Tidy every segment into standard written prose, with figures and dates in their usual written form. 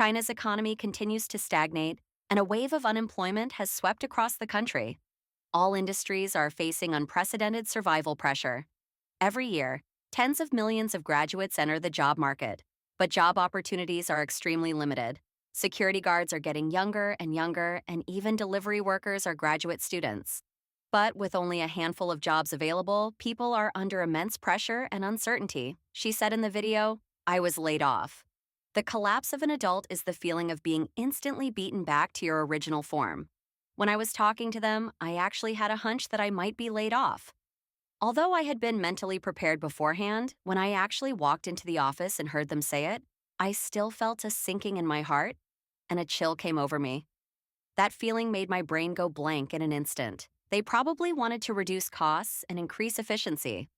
China's economy continues to stagnate, and a wave of unemployment has swept across the country. All industries are facing unprecedented survival pressure. Every year, tens of millions of graduates enter the job market, but job opportunities are extremely limited. Security guards are getting younger, and even delivery workers are graduate students. But with only a handful of jobs available, people are under immense pressure and uncertainty. She said in the video, "I was laid off." The collapse of an adult is the feeling of being instantly beaten back to your original form. When I was talking to them, I actually had a hunch that I might be laid off. Although I had been mentally prepared beforehand, when I actually walked into the office and heard them say it, I still felt a sinking in my heart, and a chill came over me. That feeling made my brain go blank in an instant. They probably wanted to reduce costs and increase efficiency.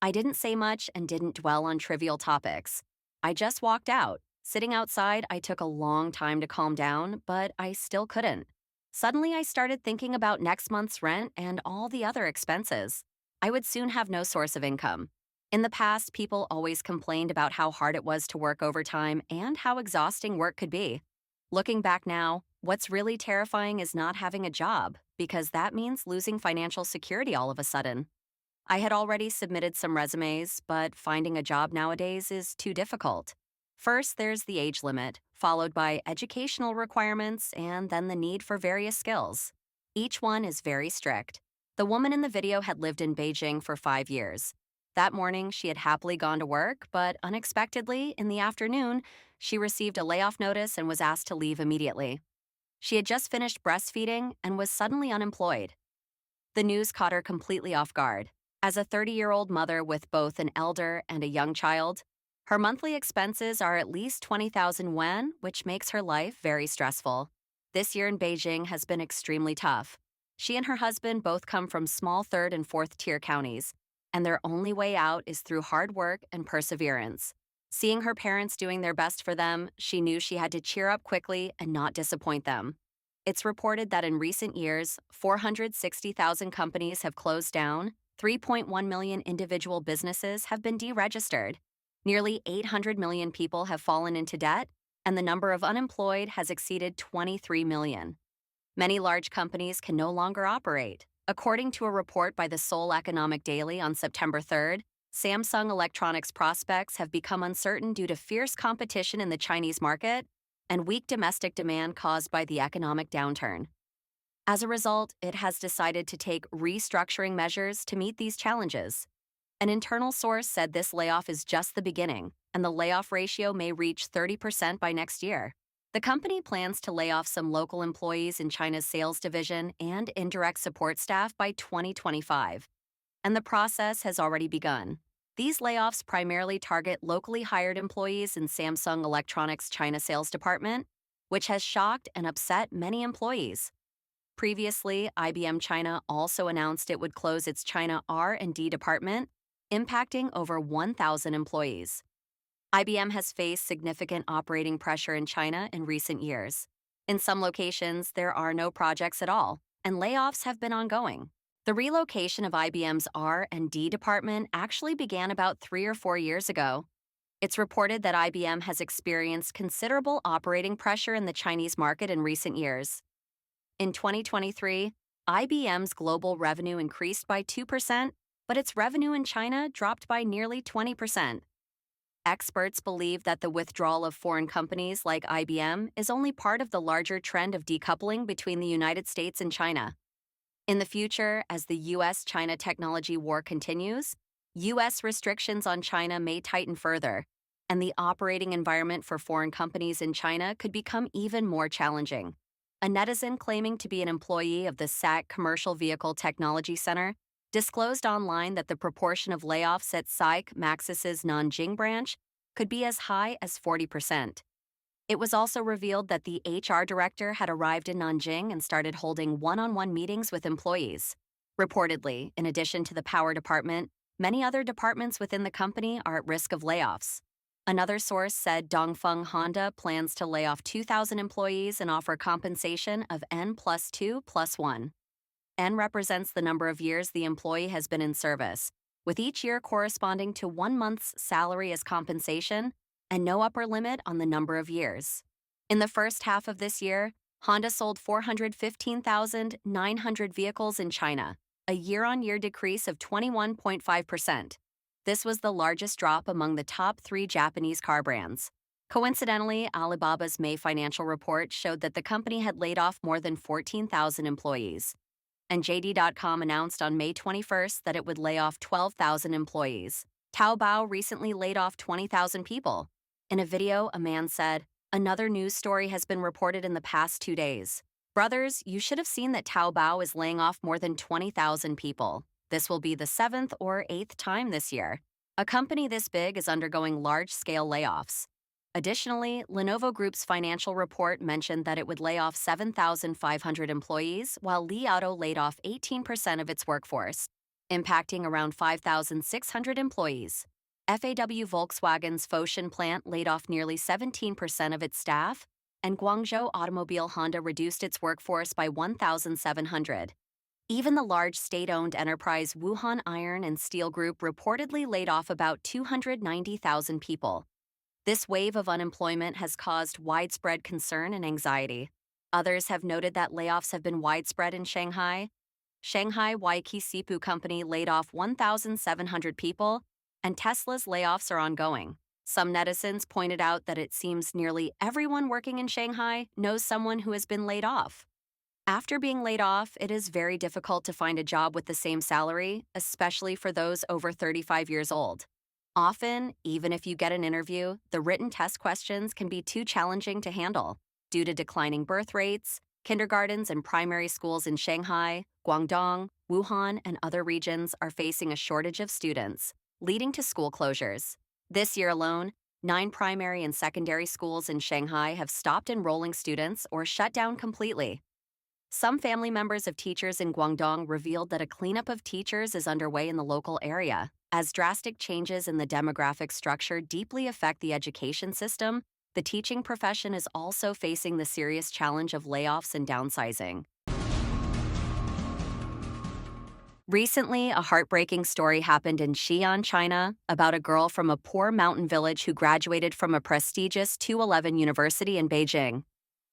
I didn't say much and didn't dwell on trivial topics. I just walked out. Sitting outside, I took a long time to calm down, but I still couldn't. Suddenly, I started thinking about next month's rent and all the other expenses. I would soon have no source of income. In the past, people always complained about how hard it was to work overtime and how exhausting work could be. Looking back now, what's really terrifying is not having a job, because that means losing financial security all of a sudden. I had already submitted some resumes, but finding a job nowadays is too difficult. First, there's the age limit, followed by educational requirements, and then the need for various skills. Each one is very strict. The woman in the video had lived in Beijing for 5 years. That morning, she had happily gone to work, but unexpectedly, in the afternoon, she received a layoff notice and was asked to leave immediately. She had just finished breastfeeding and was suddenly unemployed. The news caught her completely off guard. As a 30-year-old mother with both an elder and a young child, her monthly expenses are at least 20,000 yuan, which makes her life very stressful. This year in Beijing has been extremely tough. She and her husband both come from small third and fourth tier counties, and their only way out is through hard work and perseverance. Seeing her parents doing their best for them, she knew she had to cheer up quickly and not disappoint them. It's reported that in recent years, 460,000 companies have closed down, 3.1 million individual businesses have been deregistered, nearly 800 million people have fallen into debt, and the number of unemployed has exceeded 23 million. Many large companies can no longer operate. According to a report by the Seoul Economic Daily on September 3rd, Samsung Electronics prospects have become uncertain due to fierce competition in the Chinese market and weak domestic demand caused by the economic downturn. As a result, it has decided to take restructuring measures to meet these challenges. An internal source said this layoff is just the beginning, and the layoff ratio may reach 30% by next year. The company plans to lay off some local employees in China's sales division and indirect support staff by 2025. And the process has already begun. These layoffs primarily target locally hired employees in Samsung Electronics' China sales department, which has shocked and upset many employees. Previously, IBM China also announced it would close its China R&D department, impacting over 1,000 employees. IBM has faced significant operating pressure in China in recent years. In some locations, there are no projects at all, and layoffs have been ongoing. The relocation of IBM's R&D department actually began about 3 or 4 years ago. It's reported that IBM has experienced considerable operating pressure in the Chinese market in recent years. In 2023, IBM's global revenue increased by 2%, but its revenue in China dropped by nearly 20%. Experts believe that the withdrawal of foreign companies like IBM is only part of the larger trend of decoupling between the United States and China. In the future, as the U.S.-China technology war continues, U.S. restrictions on China may tighten further, and the operating environment for foreign companies in China could become even more challenging. A netizen claiming to be an employee of the SAC Commercial Vehicle Technology Center disclosed online that the proportion of layoffs at SAIC Maxis's Nanjing branch could be as high as 40%. It was also revealed that the HR director had arrived in Nanjing and started holding one-on-one meetings with employees. Reportedly, in addition to the power department, many other departments within the company are at risk of layoffs. Another source said Dongfeng Honda plans to lay off 2,000 employees and offer compensation of N+2+1. N represents the number of years the employee has been in service, with each year corresponding to 1 month's salary as compensation and no upper limit on the number of years. In the first half of this year, Honda sold 415,900 vehicles in China, a year-on-year decrease of 21.5%. This was the largest drop among the top 3 Japanese car brands. Coincidentally, Alibaba's May financial report showed that the company had laid off more than 14,000 employees. And JD.com announced on May 21st that it would lay off 12,000 employees. Taobao recently laid off 20,000 people. In a video, a man said, "Another news story has been reported in the past 2 days. Brothers, you should have seen that Taobao is laying off more than 20,000 people. This will be the 7th or 8th time this year. A company this big is undergoing large-scale layoffs." Additionally, Lenovo Group's financial report mentioned that it would lay off 7,500 employees, while Li Auto laid off 18% of its workforce, impacting around 5,600 employees. FAW Volkswagen's Foshan plant laid off nearly 17% of its staff, and Guangzhou Automobile Honda reduced its workforce by 1,700. Even the large state-owned enterprise Wuhan Iron and Steel Group reportedly laid off about 290,000 people. This wave of unemployment has caused widespread concern and anxiety. Others have noted that layoffs have been widespread in Shanghai. Shanghai Waikiki Sipu Company laid off 1,700 people, and Tesla's layoffs are ongoing. Some netizens pointed out that it seems nearly everyone working in Shanghai knows someone who has been laid off. After being laid off, it is very difficult to find a job with the same salary, especially for those over 35 years old. Often, even if you get an interview, the written test questions can be too challenging to handle. Due to declining birth rates, kindergartens and primary schools in Shanghai, Guangdong, Wuhan, and other regions are facing a shortage of students, leading to school closures. This year alone, 9 primary and secondary schools in Shanghai have stopped enrolling students or shut down completely. Some family members of teachers in Guangdong revealed that a cleanup of teachers is underway in the local area, as drastic changes in the demographic structure deeply affect the education system. The teaching profession is also facing the serious challenge of layoffs and downsizing. Recently, a heartbreaking story happened in Xi'an, China, about a girl from a poor mountain village who graduated from a prestigious 211 university in Beijing.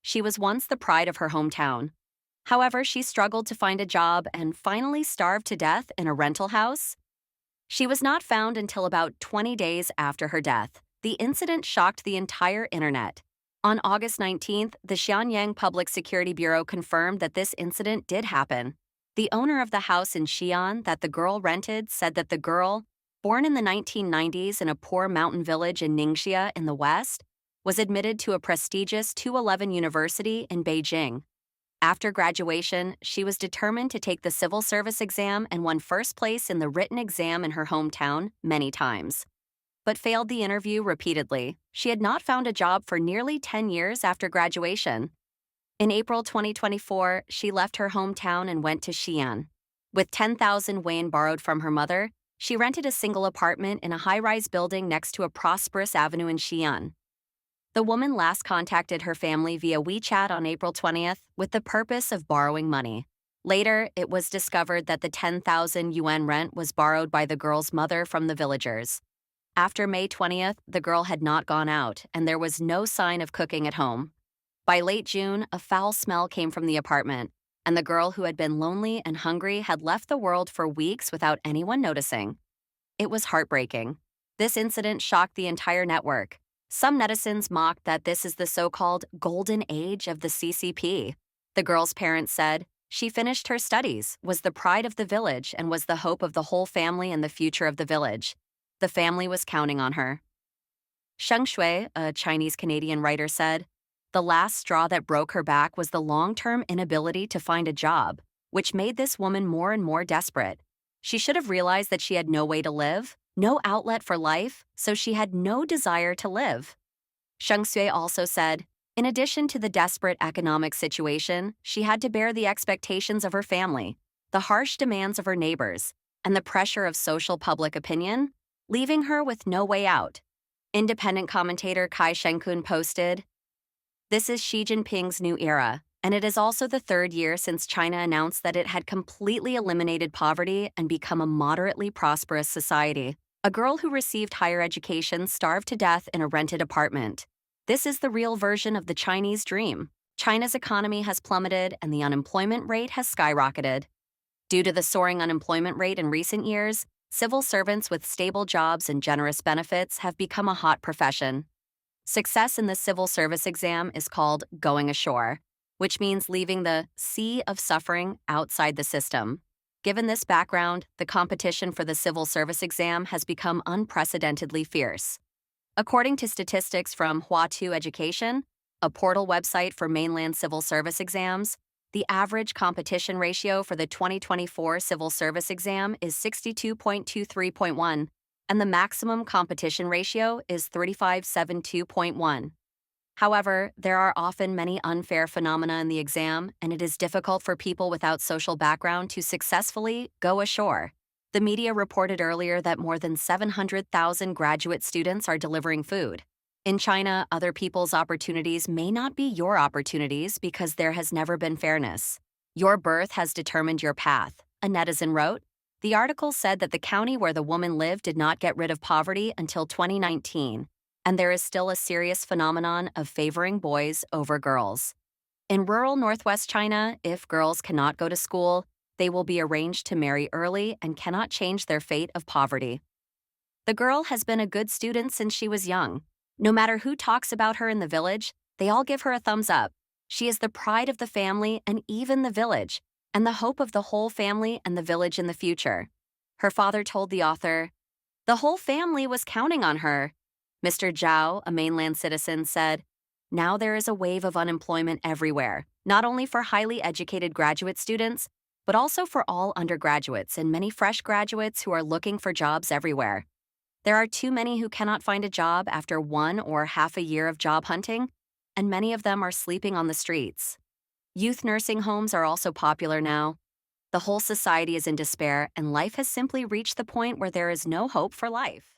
She was once the pride of her hometown. However, she struggled to find a job and finally starved to death in a rental house. She was not found until about 20 days after her death. The incident shocked the entire internet. On August 19th, the Xianyang Public Security Bureau confirmed that this incident did happen. The owner of the house in Xi'an that the girl rented said that the girl, born in the 1990s in a poor mountain village in Ningxia in the West, was admitted to a prestigious 211 university in Beijing. After graduation, she was determined to take the civil service exam and won first place in the written exam in her hometown many times, but failed the interview repeatedly. She had not found a job for nearly 10 years after graduation. In April 2024, she left her hometown and went to Xi'an. With 10,000 yuan borrowed from her mother, she rented a single apartment in a high-rise building next to a prosperous avenue in Xi'an. The woman last contacted her family via WeChat on April 20th with the purpose of borrowing money. Later, it was discovered that the 10,000 yuan rent was borrowed by the girl's mother from the villagers. After May 20th, the girl had not gone out, and there was no sign of cooking at home. By late June, a foul smell came from the apartment, and the girl who had been lonely and hungry had left the world for weeks without anyone noticing. It was heartbreaking. This incident shocked the entire network. Some netizens mocked that this is the so-called golden age of the CCP. The girl's parents said, "She finished her studies, was the pride of the village, and was the hope of the whole family and the future of the village. The family was counting on her." Sheng Shui, a Chinese-Canadian writer, said, "The last straw that broke her back was the long-term inability to find a job, which made this woman more and more desperate. She should have realized that she had no way to live, no outlet for life, so she had no desire to live." Sheng Shui also said, in addition to the desperate economic situation, she had to bear the expectations of her family, the harsh demands of her neighbors, and the pressure of social public opinion, leaving her with no way out. Independent commentator Kai Shenkun posted, "This is Xi Jinping's new era, and it is also the 3rd year since China announced that it had completely eliminated poverty and become a moderately prosperous society. A girl who received higher education starved to death in a rented apartment. This is the real version of the Chinese dream. China's economy has plummeted and the unemployment rate has skyrocketed. Due to the soaring unemployment rate in recent years, civil servants with stable jobs and generous benefits have become a hot profession. Success in the civil service exam is called going ashore, which means leaving the sea of suffering outside the system. Given this background, the competition for the civil service exam has become unprecedentedly fierce. According to statistics from Huatu Education, a portal website for mainland civil service exams, the average competition ratio for the 2024 civil service exam is 62.23.1, and the maximum competition ratio is 3572.1. However, there are often many unfair phenomena in the exam, and it is difficult for people without social background to successfully go ashore. The media reported earlier that more than 700,000 graduate students are delivering food. In China, other people's opportunities may not be your opportunities because there has never been fairness. Your birth has determined your path, a netizen wrote. The article said that the county where the woman lived did not get rid of poverty until 2019. And there is still a serious phenomenon of favoring boys over girls. In rural northwest China, if girls cannot go to school, they will be arranged to marry early and cannot change their fate of poverty. The girl has been a good student since she was young. No matter who talks about her in the village, they all give her a thumbs up. She is the pride of the family and even the village, and the hope of the whole family and the village in the future. Her father told the author, "The whole family was counting on her." Mr. Zhao, a mainland citizen, said, "Now there is a wave of unemployment everywhere, not only for highly educated graduate students, but also for all undergraduates and many fresh graduates who are looking for jobs everywhere. There are too many who cannot find a job after 1 or half a year of job hunting, and many of them are sleeping on the streets. Youth nursing homes are also popular now. The whole society is in despair, and life has simply reached the point where there is no hope for life."